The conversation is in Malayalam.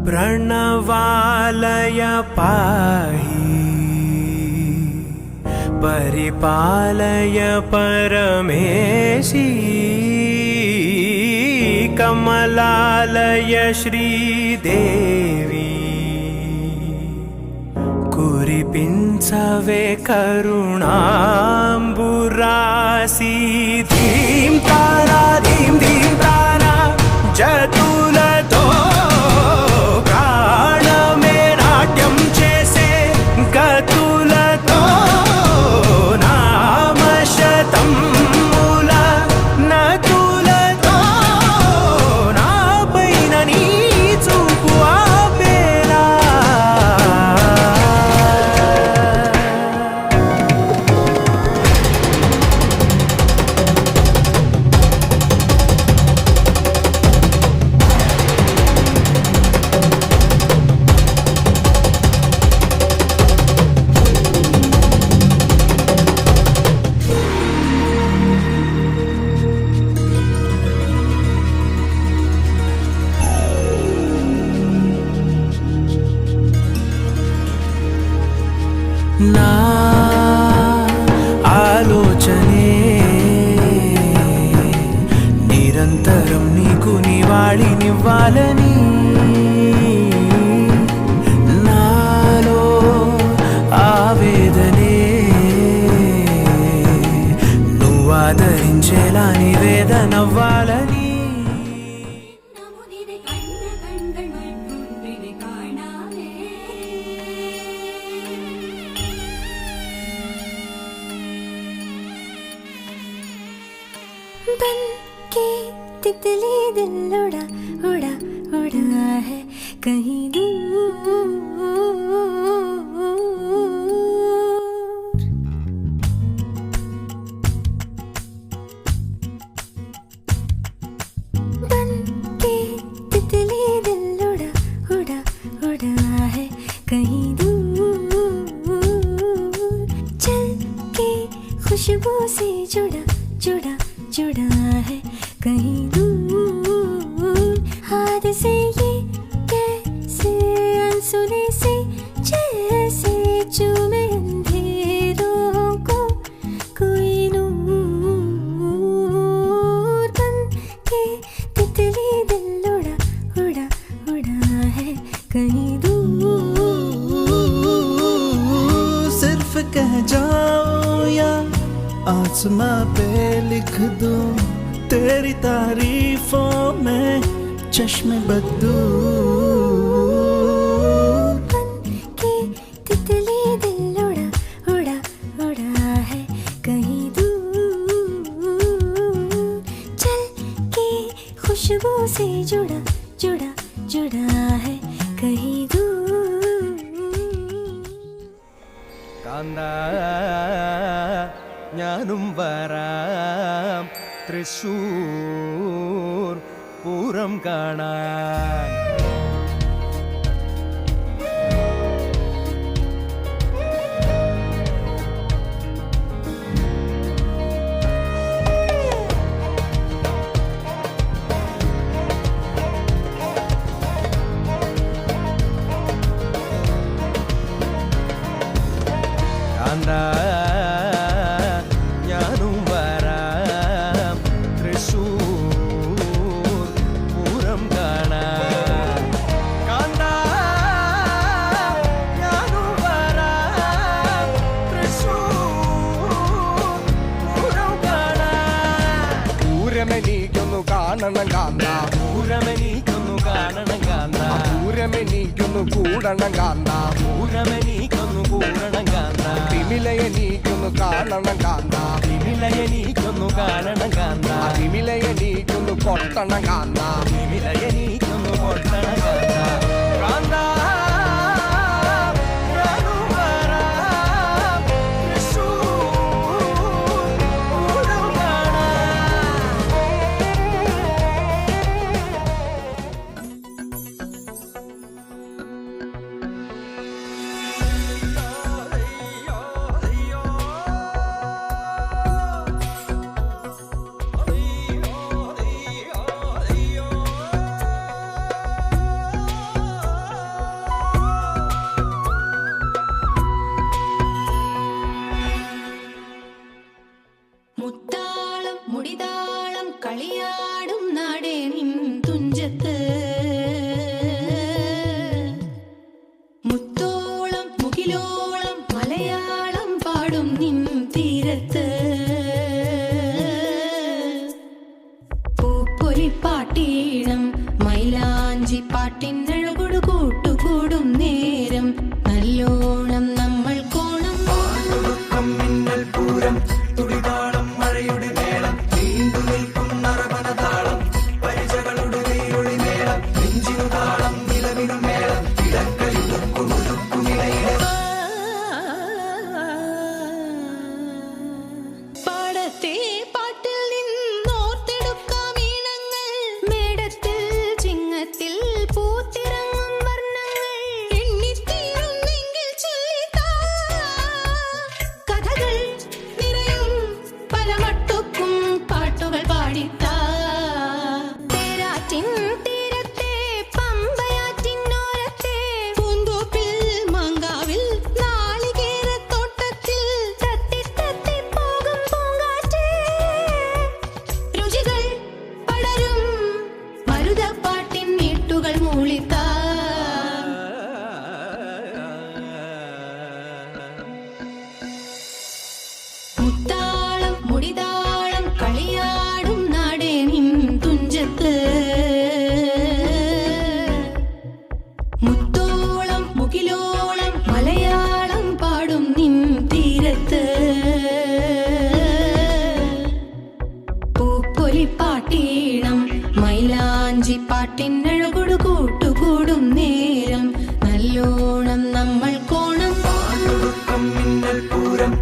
प्रणवालय पाहि परिपालय परमेशी कमलालय श्रीदेवी कुरिपिंचवे करुणांबुरासी धीं तारा जतुलतो प्राणमे नाट्यं चेसे गतुलतो नाम शतं मूल नतुलतो नापैननी चूपु आपेला నా ఆలోచనే నిరంతరం నీకు నివాళినివ్వాలని నాలో ఆవేదనే నువ్వు ఆదరించేలా నివేదనవ్వాలని बन के तितली दिल उड़ा उड़ा उड़ा है कहीं दूर। बन के तितली दिल उड़ा उड़ा उड़ा है कहीं दूर। चल के खुशबू से जुड़ा जुड़ा जुड़ा है कहीं दूर। हाथ से ये कैसे अनसुने से जैसे चूमे अंधेरों को कोई नूर। बन के तितली दिल उड़ा उड़ा उड़ा है कहीं दूर। सिर्फ कह जाओ या आसमां पे लिख दूं तेरी तारीफों में चश्मे बदू। बन के तितली दिल उड़ा उड़ा उड़ा है कहीं दूर। चल के खुशबू से जुड़ा जुड़ा जुड़ा है कहीं दूर। कांदा ഞാനും വരാം തൃശ്ശൂർ പൂരം കാണാൻ കാന്താ പൂരമെനിക്കൊന്നു കാണണം കാന്ത, പൂരമെനിക്കൊന്നു കാണണം കാന്ത, പൂരമെനിക്കൊന്നു കൂടണം കാന്ത, പൂരമെനിക്കൊന്നു കൂടണം കാന്ത, തിമിലയെനിക്കൊന്നു കാണണം കാന്ത, തിമിലയെനിക്കൊന്നു കാണണം കാന്ത, തിമിലയെനിക്കൊന്നു കൊട്ടണം കാന്ത, തിമിലയെനിക്കൊന്നു കൊട്ടണം കാന്ത, കാന്ത പാട്ടീണം മൈലാഞ്ചി പാട്ടിനഴകൊടു കൂട്ടുകൂടും നേരം നല്ലോണം നമ്മൾ കോണം മിന്നൽ പൂരം തുടിതാളം മഴയുടെ മേളം നീണ്ടു നിൽക്കും നറവനതാളം പരിചകളുടെ നീരൊളി മേളം നെഞ്ചിനു താളം നിലവിനു മേളം ഇടക്കയുടുക്കുമിടയിലെ പാടത്തെ പാട്ടിൽ നിന്നോർത്തെടുക്കാം ഈണങ്ങൾ മേടത്തിൽ ചിങ്ങത്തിൽ പൂത്തിറങ്ങും വർണ്ണങ്ങൾ എണ്ണിത്തീരുന്നെങ്കിൽ ചൊല്ലിത്താ കഥകൾ നിറയും പല മട്ടുക്കും പാട്ടുകൾ പാടിത്താ തേരാറ്റിൻ തീരത്തെ പമ്പയാറ്റിനോരത്തെ പൂന്തോപ്പിൽ മങ്കാവിൽ നാളികേരത്തോട്ടത്തിൽ തത്തി തത്തി പോകും പൂങ്കാറ്റേ രുചികൾ പടരും മരുതപ്പാട്ടിൻ നീട്ടുകൾ മൂളിത്താ മുത്താളം മുടിതാളം കളിയാടും നാടേ നിൻ തുഞ്ചത്ത് മുത്തോളം മുകിലോളം മലയാളം പാടും നിൻ തീരത്ത് പൂപ്പൊലിപ്പാട്ടീണം മൈലാഞ്ചി പാട്ടിനഴകൊടു കൂട്ടുകൂടും നേരം നല്ലോണം നമ്മൾ കോണം മിന്നൽ പൂരം